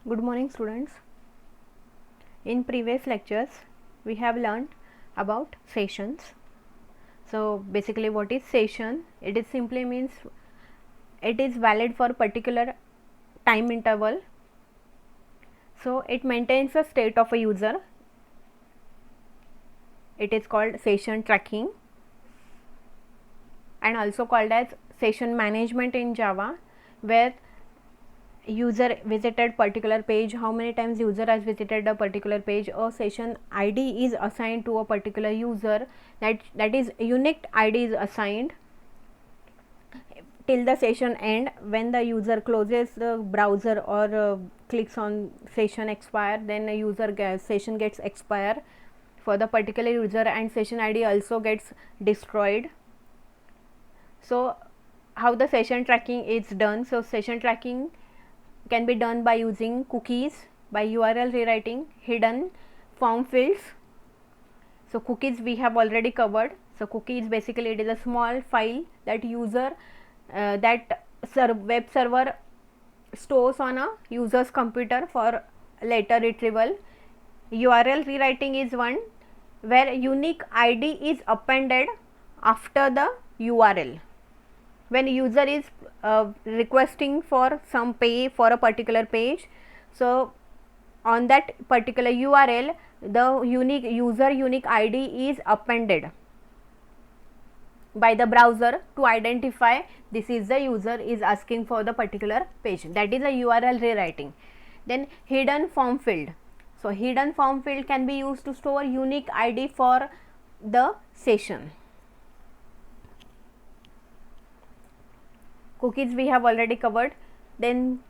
Good morning, students. In previous lectures, we have learned about sessions. So basically, what is session? It is simply means it is valid for particular time interval. So it maintains the state of a user. It is called session tracking and also called as session management in Java, where user visited particular page, how many times user has visited a particular page, a session id is assigned to a particular user, that is unique id is assigned till the session end. When the user closes the browser or clicks on session expire, then a session gets expire for the particular user and session id also gets destroyed. So how the session tracking is done? So session tracking can be done by using cookies, by URL rewriting, hidden form fields. So cookies we have already covered. So cookies basically it is a small file that web server stores on a user's computer for later retrieval. URL rewriting is one where unique ID is appended after the URL. When user is requesting for some pay for a particular page, so on that particular URL the unique ID is appended by the browser to identify this is the user is asking for the particular page. That is a URL rewriting. Then hidden form field. So hidden form field can be used to store unique ID for the session. Cookies we have already covered. Then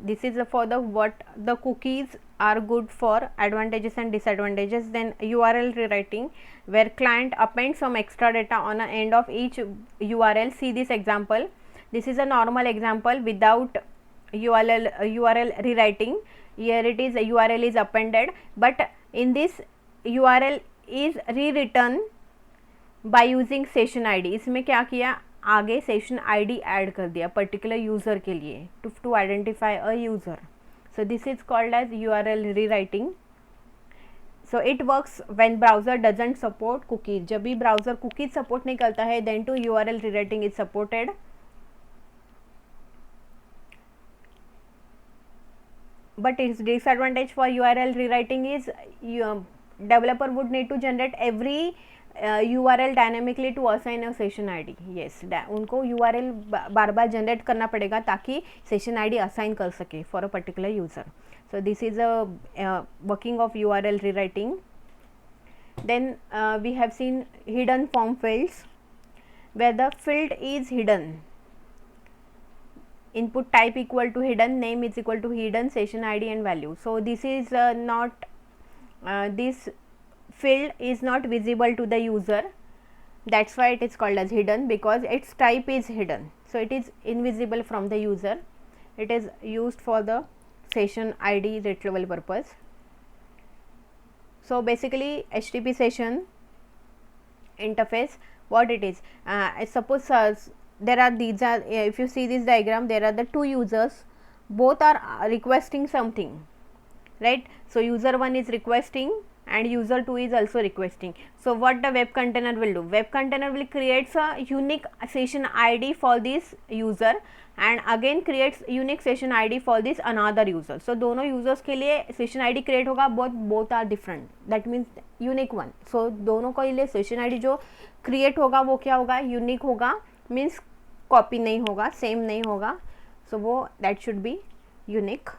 this is for the what the cookies are good for, advantages and disadvantages. Then URL rewriting, where client appends some extra data on the end of each URL. See this example. This is a normal example without URL rewriting. Here it is, a URL is appended, but in this URL is rewritten by using session ID. इसमें क्या किया, आगे session ID add कर दिया particular user के लिए to identify a user. So this is called as URL rewriting. So it works when browser doesn't support cookies. जब भी ब्राउज़र कुकीज सपोर्ट नहीं करता है then to URL rewriting is supported. But its disadvantage for URL rewriting is developer would need to generate every URL dynamically to assign a session ID. Yes, उनको URL बार बार generate करना पड़ेगा ताकि session ID assign कर सके for a particular user. So this is a working of URL rewriting. Then we have seen hidden form fields, where the field is hidden. Input type equal to hidden, name is equal to hidden, session ID and value. So this is not this field is not visible to the user, that's why it is called as hidden, because its type is hidden. So it is invisible from the user. It is used for the session ID retrieval purpose. So basically HTTP session interface, what it is, suppose there are these are if you see this diagram, there are the two users, both are requesting something, right? So user 1 is requesting and user 2 is also requesting. So what the web container will do, web container will creates a unique session ID for this user and again creates unique session ID for this another user. So दोनों users के लिए session ID create होगा, both are different, that means unique one. So दोनों के लिए session ID जो create होगा वो क्या होगा, unique होगा, means कॉपी नहीं होगा, सेम नहीं होगा. सो वो that should be unique.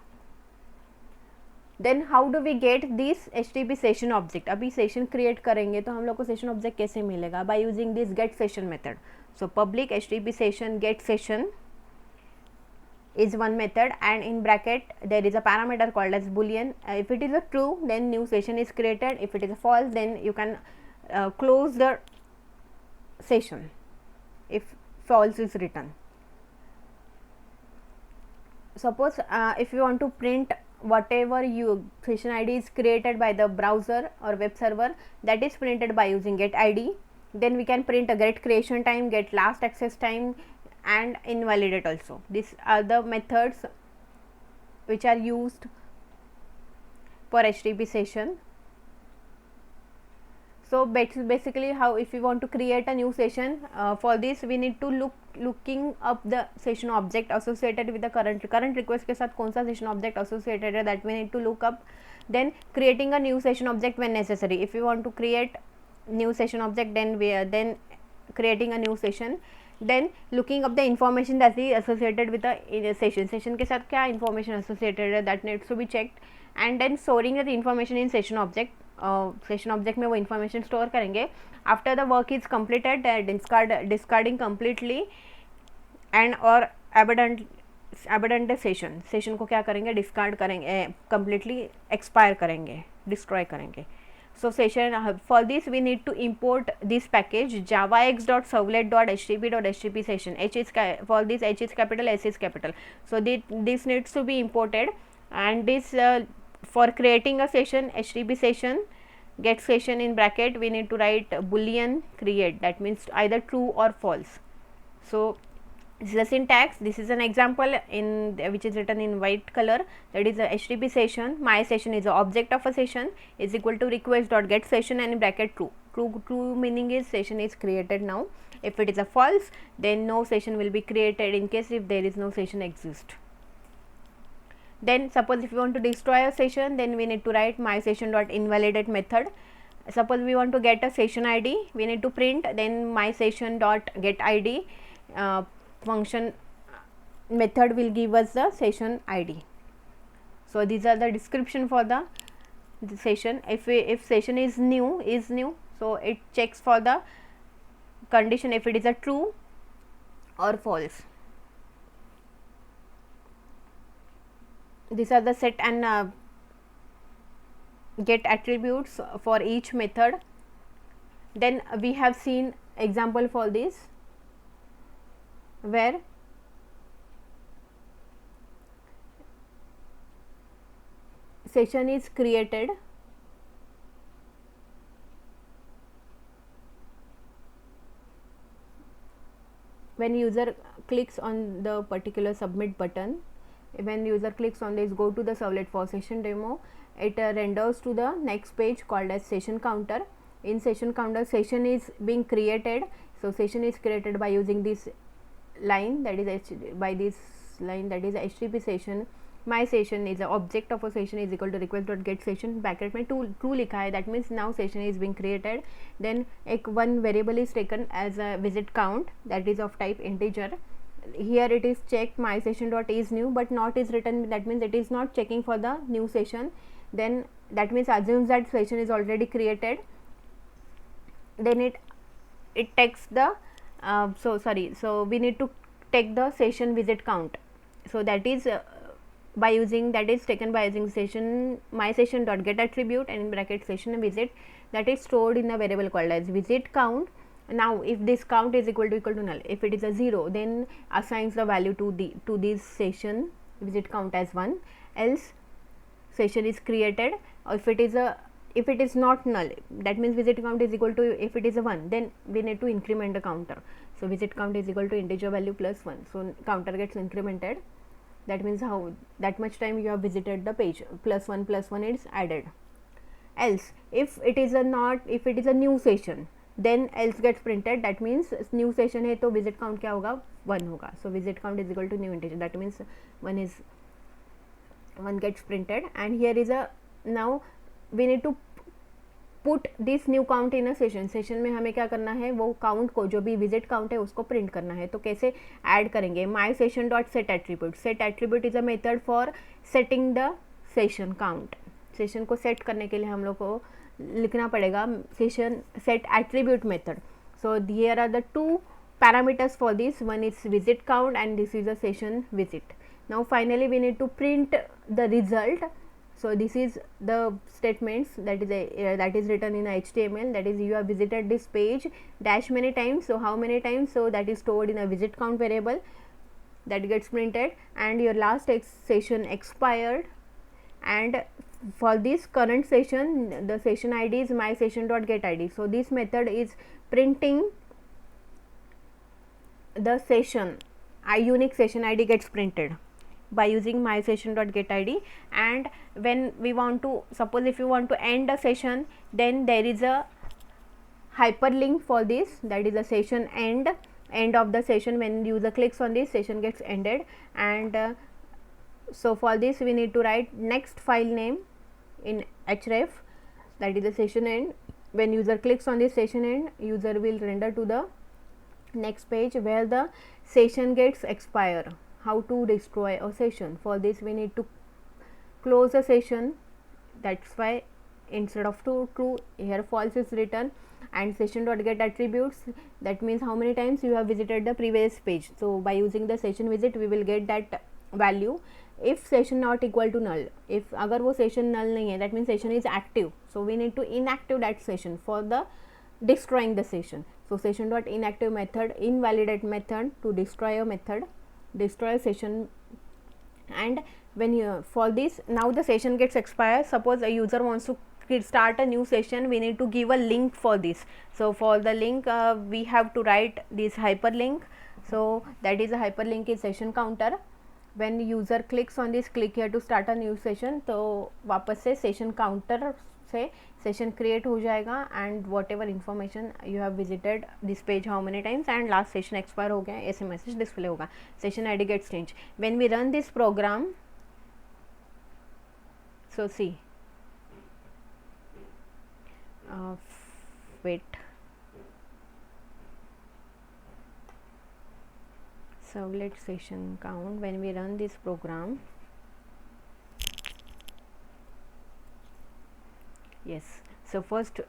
Then how do we get this HTTP session object. अभी सेशन क्रिएट करेंगे तो हम लोग को सेशन ऑब्जेक्ट कैसे मिलेगा, by using this get session method. So public HTTP session get session is one method and in bracket there is a parameter called as boolean. If it is a true then new session is created, if it is a false then you can close the session if false is written. Suppose if you want to print whatever session ID is created by the browser or web server, that is printed by using get ID. Then we can print a get creation time, get last access time and invalidate also. These are the methods which are used for HTTP session. So basically, how if we want to create a new session, for this we need to looking up the session object associated with the current request के साथ कौन सा session object associated है, that we need to look up. Then creating a new session object when necessary. If we want to create new session object, then creating a new session. Then looking up the information that is associated with the session के साथ क्या information associated है, that needs to be checked. And then storing the information in session object. Session object में वो information store करेंगे. After the work is completed, discarding completely and और एबडेंट session को क्या करेंगे, डिस्कार्ड करेंगे, कम्प्लीटली एक्सपायर करेंगे, डिस्ट्रॉय करेंगे. So session, for this we need to import this package javax.servlet.htp session. For this H is capital, S is capital. So this needs to be imported, and this for creating a session, HTTP session, get session in bracket, we need to write boolean create, that means either true or false. So this is the syntax. This is an example in which is written in white color, that is a HTTP session. My session is the object of a session is equal to request.get session and in bracket true. True meaning is session is created now. If it is a false, then no session will be created in case if there is no session exist. Then suppose if we want to destroy a session, then we need to write my session.invalidate method. Suppose we want to get a session ID, we need to print then my session.get ID. Function method will give us the session ID. So these are the description for the session. If session is new, so it checks for the condition if it is a true or false. These are the set and get attributes for each method. Then we have seen example for this, where session is created, when user clicks on the particular submit button. When user clicks on this, go to the servlet for session demo, it renders to the next page called as session counter. In session counter, session is being created. So session is created by using this line, that is HTTP session. My session is the object of a session is equal to request.get session, bracket में true लिखा है, that means now session is being created. Then one variable is taken as a visit count, that is of type integer. Here it is checked my session.isNew, but not is written, that means it is not checking for the new session. Then that means assumes that session is already created. Then it takes the so we need to take the session visit count. So that is taken by using session my session.get attribute and in bracket session visit, that is stored in a variable called as visit count. Now if this count is equal to null, if it is a 0, then assigns the value to this session visit count as 1, else session is created. Or if it is not null, that means visit count is equal to, if it is a 1, then we need to increment the counter. So visit count is equal to integer value plus 1, so counter gets incremented. That means how that much time you have visited the page, plus 1 is added. Else if it is a new session, then else gets printed, that means new session है तो visit count क्या होगा, 1 होगा. So visit count is equal to new integer, that means 1 gets printed. And here is a, now we need to put this new count in a session में हमें क्या करना है, वो count को, जो भी visit count है उसको print करना है. तो कैसे add करेंगे, my session dot set attribute. Set attribute is a method for setting the session count. session को set करने के लिए हम लोग को लिखना पड़ेगा session set attribute method. So here are the two parameters for this, one is visit count and this is a session visit. Now finally we need to print the result. So this is the statements that is written in HTML, that is you have visited this page dash many times. So how many times, so that is stored in a visit count variable, that gets printed. And your last session expired, and for this current session the session ID is my session.get ID. So this method is printing the session, unique session ID gets printed. by using my session.getID. And when we want to, suppose if you want to end a session, then there is a hyperlink for this, that is a session end of the session. When user clicks on this, session gets ended. And so for this we need to write next file name in href, that is the session end. When user clicks on this session end, user will render to the next page where the session gets expire. How to destroy a session? For this we need to close a session, that's why instead of true here false is written. And session.get attributes, that means how many times you have visited the previous page. So by using the session visit we will get that value. If session not equal to null, if अगर वो session null नहीं है, that means session is active, so we need to inactive that session for the destroying the session. So session dot inactive method, invalidate method to destroy a method, destroy a session. And when you, for this, now the session gets expired. Suppose a user wants to start a new session, we need to give a link for this. So for the link we have to write this hyperlink. So that is a hyperlink is session counter. When user clicks on this, click here to start a new session, तो वापस से session counter से session create हो जाएगा. And whatever information you have visited this page how many times and last session expire हो गया, ऐसे message display होगा. Session ID gets changed. When we run this program, so see, wait, servlet session count. When we run this program, yes, so first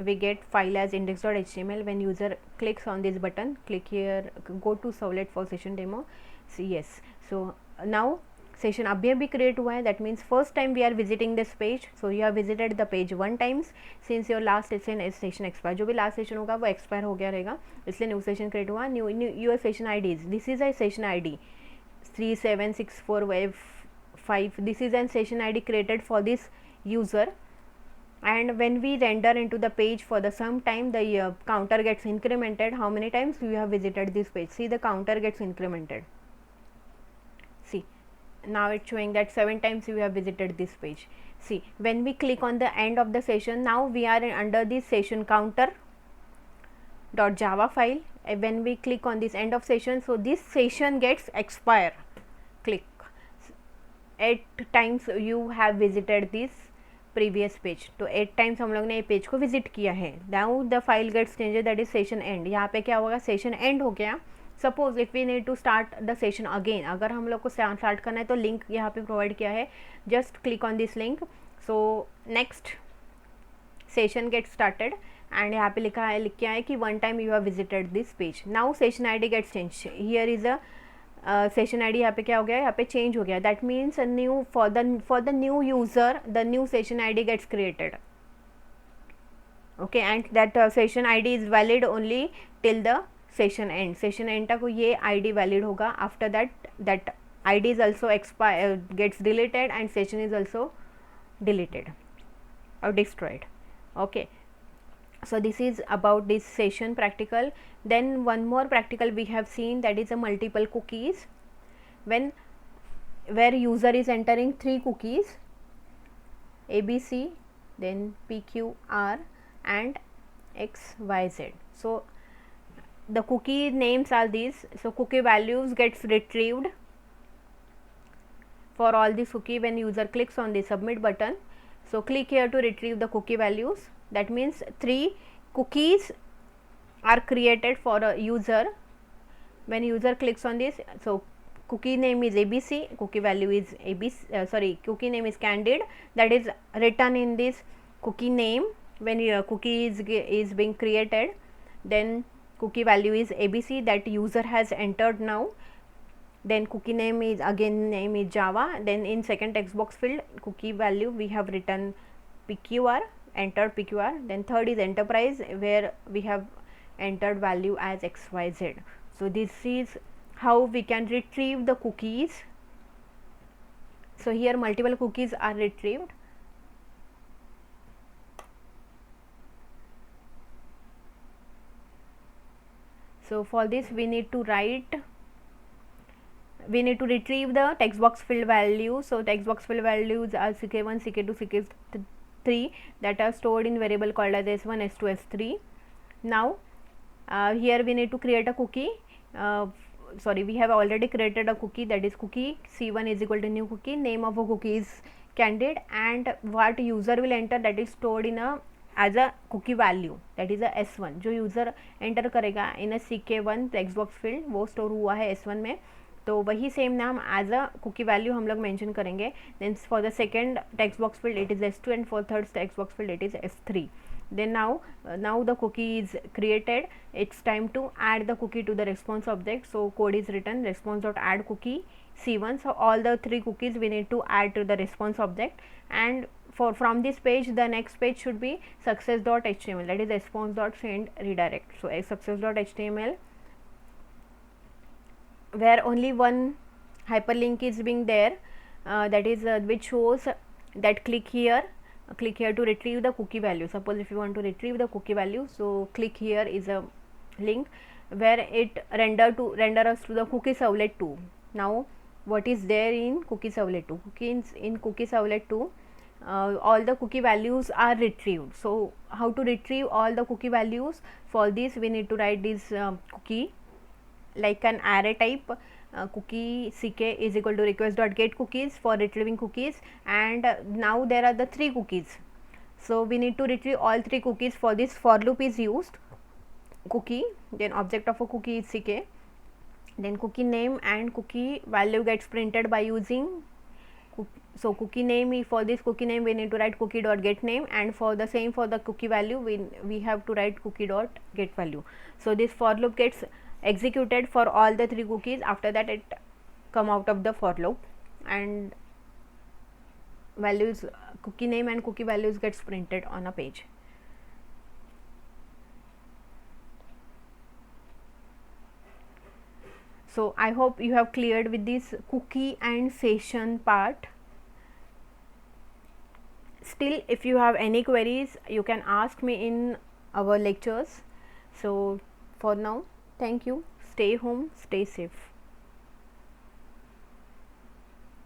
we get file as index.html. when user clicks on this button, click here, go to servlet for session demo. See, yes, so now session अभी अभी create हुआ है, that means first time we are visiting this page. So you have visited the page one times since your last session is session expire. जो भी last session होगा वो expire हो गया रहेगा, इसलिए new session create हुआ. new your session IDs, this is a session ID 3764 this is a session ID created for this user. And when we render into the page for the some time, the counter gets incremented. How many times you have visited this page? See, the counter gets incremented. See, now it's showing that 7 times you have visited this page. See, when we click on the end of the session, now we are under this session counter .java file. And when we click on this end of session, so this session gets expire. Click 8 times you have visited this previous page, तो 8 times हम लोग ने ये page को visit किया है. Now the file gets changed, that is session end. यहाँ पे क्या होगा, सेशन एंड हो गया. Suppose if we need to start the session again, अगर हम लोग को स्टार्ट करना है तो लिंक यहाँ पे प्रोवाइड किया है, just click on this link. So next session get started and यहाँ पे लिखा है, लिख के है कि 1 time you have visited this page. Now session ID gets change. Here is a session ID यहाँ पे क्या हो गया, यहाँ पे चेंज हो गया. That means new for the new user the new session ID gets created. Okay, and that session ID is valid only till the session end. Session end तक ये ID वैलिड होगा. After that ID is also expire gets deleted and session is also deleted or destroyed. Okay, so this is about this session practical. Then one more practical we have seen, that is a multiple cookies. Where user is entering 3 cookies, ABC, then PQR and XYZ. So the cookie names are these. So cookie values gets retrieved for all these cookie when user clicks on the submit button. So click here to retrieve the cookie values. That means 3 cookies are created for a user. When user clicks on this, so cookie name is ABC, cookie value is ABC, cookie name is candid, that is written in this cookie name. When your cookie is being created, then cookie value is ABC that user has entered now. Then cookie name is again name is Java. Then in second text box field, cookie value we have written PQR, entered PQR. Then third is enterprise, where we have entered value as XYZ. So this is how we can retrieve the cookies. So here multiple cookies are retrieved. So for this we need to write we need to retrieve the text box field value. So text box field values are ck1, ck2, ck3 that are stored in variable called as s1, s2, s3. Now here we need to create a cookie. We have already created a cookie, that is cookie c1 is equal to new cookie, name of a cookie is candid, and what user will enter that is stored in a as a cookie value, that is a s1. जो user enter करेगा इन अ ck1 text box field वो store हुआ है s1 में, तो वही same नाम as a cookie value हम लोग मेंशन करेंगे. Then for the second text box field it is s2 and for third text box field it is s3. Then now the cookie is created. It's time to add the cookie to the response object. So code is written response.add cookie c1. So all the 3 cookies we need to add to the response object, and from this page the next page should be success.html, that is response.send redirect. So a success.html where only one hyperlink is being there, that is which shows that click here to retrieve the cookie value. Suppose if you want to retrieve the cookie value, so click here is a link where it render us to the cookie servlet 2. Now what is there in cookie servlet 2? In cookie servlet 2 all the cookie values are retrieved. So how to retrieve all the cookie values? For this we need to write this cookie like an array type. Cookie ck is equal to request.get cookies for retrieving cookies, and now there are the 3 cookies. So we need to retrieve all 3 cookies. For this for loop is used. Cookie, then object of a cookie is ck, then cookie name and cookie value gets printed by using so cookie name, for this cookie name we need to write cookie.get name, and for the same for the cookie value we have to write cookie.get value. So this for loop gets executed for all the 3 cookies. After that it come out of the for loop, and values cookie name and cookie values gets printed on a page. So I hope you have cleared with this cookie and session part. Still if you have any queries you can ask me in our lectures. So for now, thank you. Stay home, stay safe.